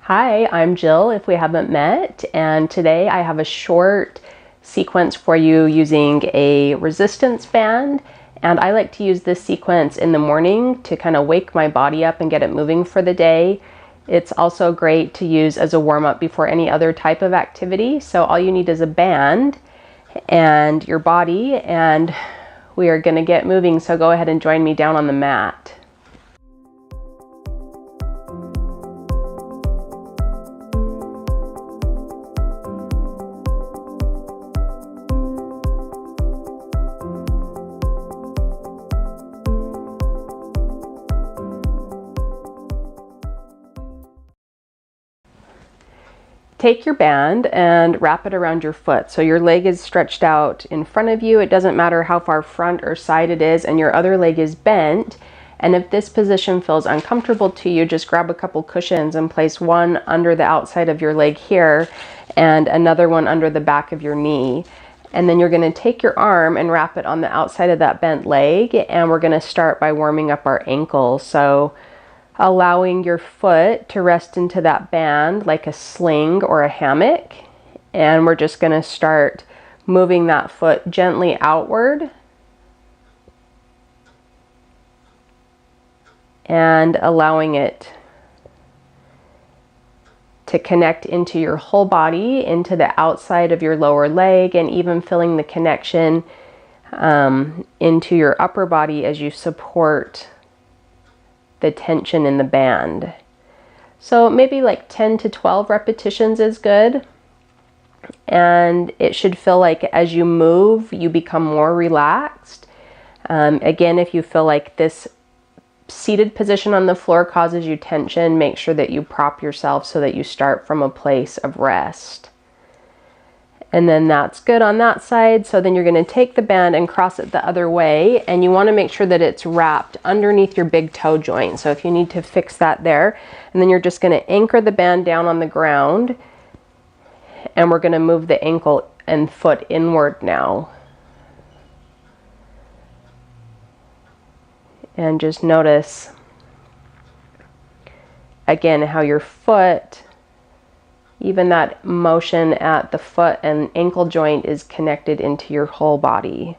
Hi, I'm Jill, if we haven't met, and today I have a short sequence for you using a resistance band. And I like to use this sequence in the morning to kind of wake my body up and get it moving for the day. It's also great to use as a warm-up before any other type of activity. So all you need is a band and your body, and we are going to get moving. So go ahead and join me down on the mat. Take your band and wrap it around your foot. So your leg is stretched out in front of you. It doesn't matter how far front or side it is, and your other leg is bent. And if this position feels uncomfortable to you, just grab a couple cushions and place one under the outside of your leg here and another one under the back of your knee. And then you're going to take your arm and wrap it on the outside of that bent leg, and we're going to start by warming up our ankle. So allowing your foot to rest into that band like a sling or a hammock. And we're just going to start moving that foot gently outward and allowing it to connect into your whole body, into the outside of your lower leg, and even feeling the connection into your upper body as you support the tension in the band. So maybe like 10 to 12 repetitions is good. And it should feel like as you move, you become more relaxed. Again, if you feel like this seated position on the floor causes you tension, make sure that you prop yourself so that you start from a place of rest. And then that's good on that side. So then you're going to take the band and cross it the other way. And you want to make sure that it's wrapped underneath your big toe joint. So if you need to fix that there. And then you're just going to anchor the band down on the ground. And we're going to move the ankle and foot inward now. And just notice, again, how your foot, even that motion at the foot and ankle joint, is connected into your whole body.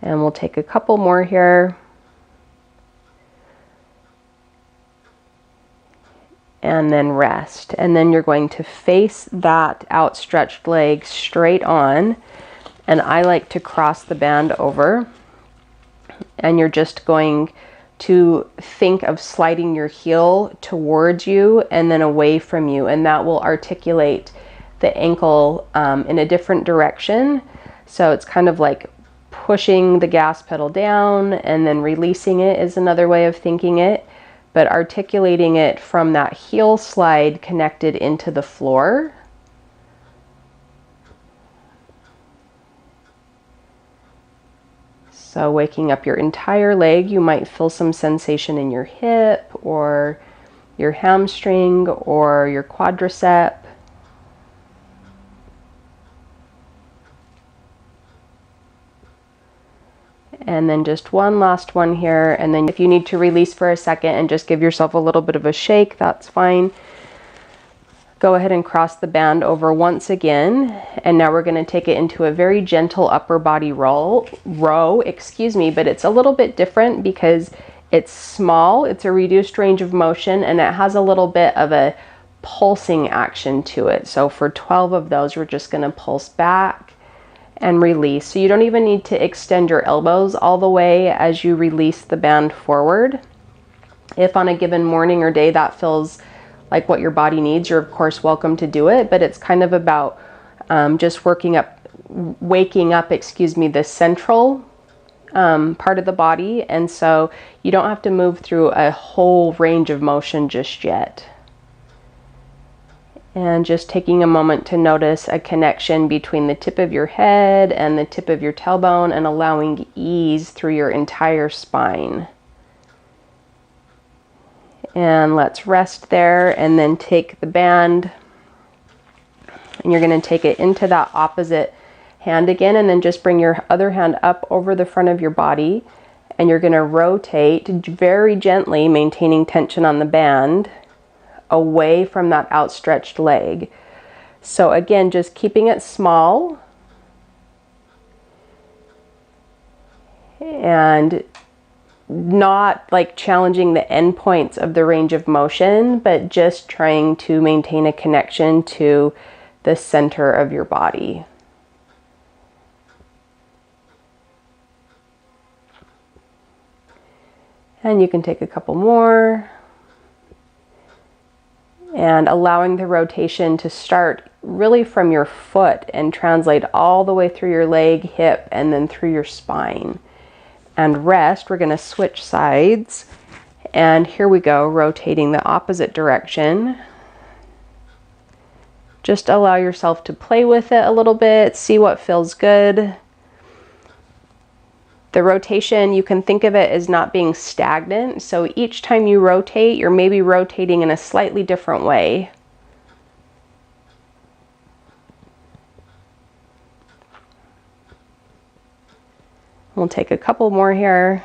And we'll take a couple more here. And then rest. And then you're going to face that outstretched leg straight on. And I like to cross the band over, and you're just going to think of sliding your heel towards you and then away from you, and that will articulate the ankle in a different direction. So it's kind of like pushing the gas pedal down and then releasing it is another way of thinking it, but articulating it from that heel slide connected into the floor. So waking up your entire leg, you might feel some sensation in your hip or your hamstring or your quadricep. And then just one last one here. And then if you need to release for a second and just give yourself a little bit of a shake, that's fine. Go ahead and cross the band over once again, and now we're going to take it into a very gentle upper body row, but it's a little bit different because it's small, it's a reduced range of motion, and it has a little bit of a pulsing action to it. So for 12 of those, we're just going to pulse back and release. So you don't even need to extend your elbows all the way as you release the band forward. If on a given morning or day that feels like what your body needs, you're of course welcome to do it, but it's kind of about just waking up, the central part of the body. And so you don't have to move through a whole range of motion just yet. And just taking a moment to notice a connection between the tip of your head and the tip of your tailbone, and allowing ease through your entire spine. And let's rest there, and then take the band and you're going to take it into that opposite hand again, and then just bring your other hand up over the front of your body, and you're going to rotate very gently, maintaining tension on the band, away from that outstretched leg. So again, just keeping it small and not like challenging the endpoints of the range of motion, but just trying to maintain a connection to the center of your body. And you can take a couple more. And allowing the rotation to start really from your foot and translate all the way through your leg, hip, and then through your spine. And rest, we're going to switch sides. And here we go, rotating the opposite direction. Just allow yourself to play with it a little bit, see what feels good. The rotation, you can think of it as not being stagnant. So each time you rotate, you're maybe rotating in a slightly different way. We'll take a couple more here.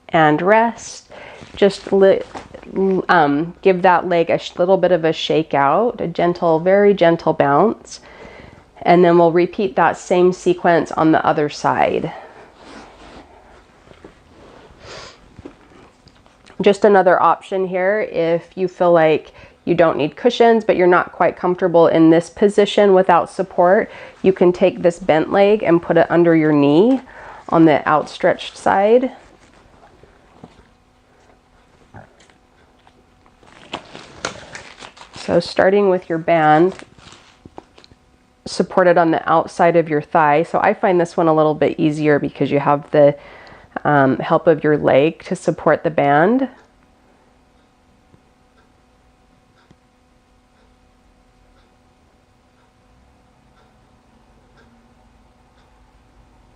And rest. Just give that leg a little bit of a shake out, a gentle, very gentle bounce. And then we'll repeat that same sequence on the other side. Just another option here, if you feel like you don't need cushions, but you're not quite comfortable in this position without support, you can take this bent leg and put it under your knee on the outstretched side. So starting with your band supported on the outside of your thigh. So I find this one a little bit easier because you have the help of your leg to support the band.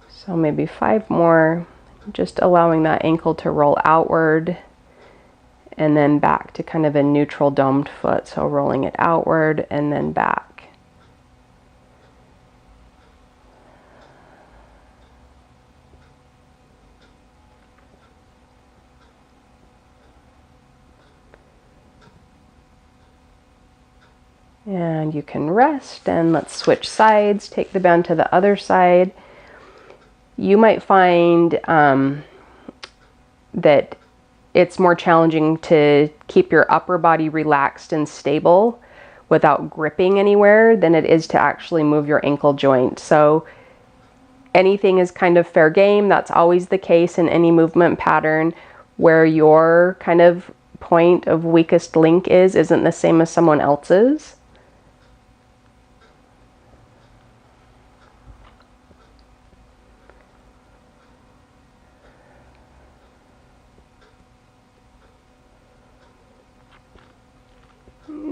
So maybe 5 more, just allowing that ankle to roll outward and then back to kind of a neutral domed foot. So rolling it outward and then back. And you can rest, and let's switch sides, take the band to the other side. You might find that it's more challenging to keep your upper body relaxed and stable without gripping anywhere than it is to actually move your ankle joint. So anything is kind of fair game. That's always the case in any movement pattern. Where your kind of point of weakest link isn't the same as someone else's.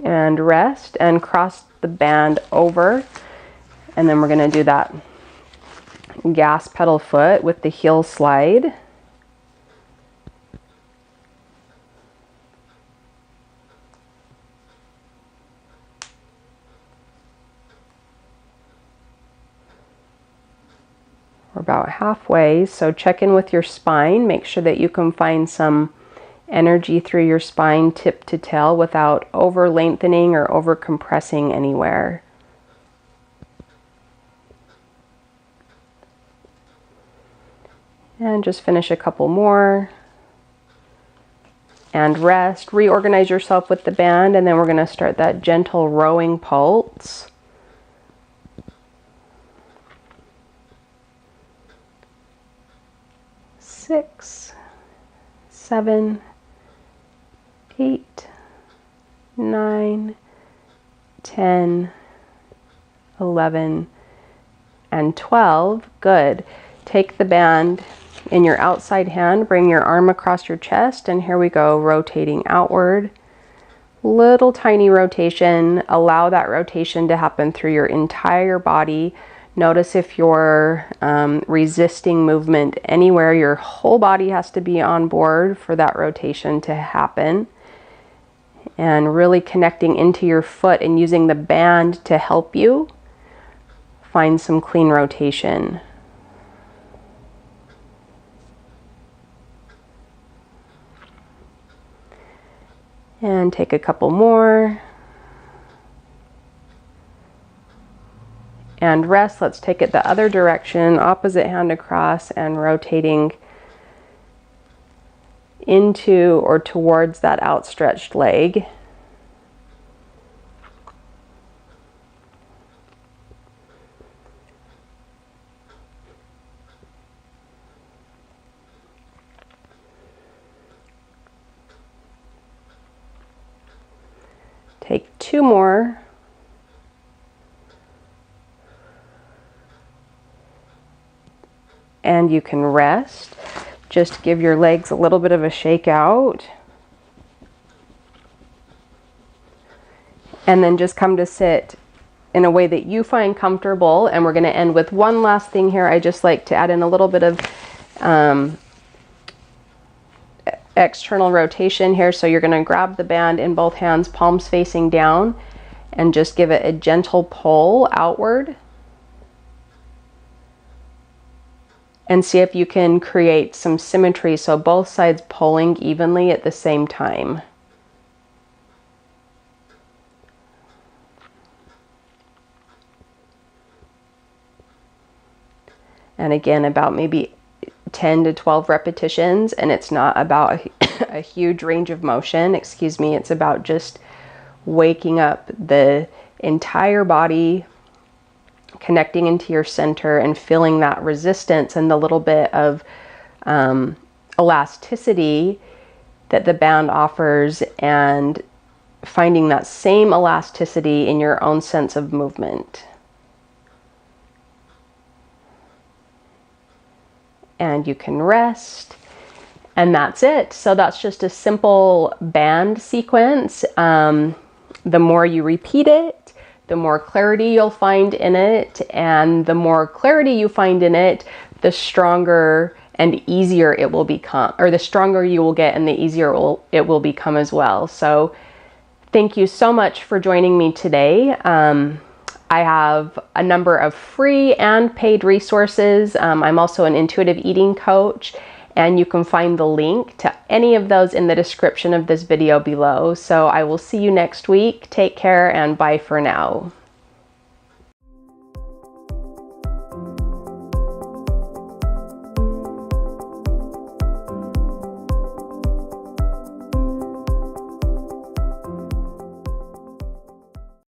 And rest and cross the band over, and then we're going to do that gas pedal foot with the heel slide. We're about halfway, so check in with your spine, make sure that you can find some energy through your spine tip to tail without over lengthening or over compressing anywhere. And just finish a couple more. And rest, reorganize yourself with the band, and then we're going to start that gentle rowing pulse. Six, 7, 8, 9, 10, 11, and 12. Good. Take the band in your outside hand, bring your arm across your chest, and here we go, rotating outward. Little tiny rotation. Allow that rotation to happen through your entire body. Notice if you're resisting movement anywhere, your whole body has to be on board for that rotation to happen. and really connecting into your foot and using the band to help you find some clean rotation. And take a couple more. And rest. Let's take it the other direction, opposite hand across, and rotating into or towards that outstretched leg. Take two more. And you can rest. Just give your legs a little bit of a shake out. And then just come to sit in a way that you find comfortable. And we're going to end with one last thing here. I just like to add in a little bit of external rotation here. So you're going to grab the band in both hands, palms facing down, and just give it a gentle pull outward. And see if you can create some symmetry, so both sides pulling evenly at the same time. And again, about maybe 10 to 12 repetitions, and it's not about a huge range of motion, excuse me, it's about just waking up the entire body, connecting into your center and feeling that resistance and the little bit of elasticity that the band offers, and finding that same elasticity in your own sense of movement. And you can rest, and that's it. So that's just a simple band sequence. The more you repeat it, the more clarity you'll find in it, and the more clarity you find in it, the stronger and easier it will become, or the stronger you will get and the easier it will become as well. So thank you so much for joining me today. I have a number of free and paid resources. I'm also an intuitive eating coach, and you can find the link to any of those in the description of this video below. So I will see you next week. Take care and bye for now.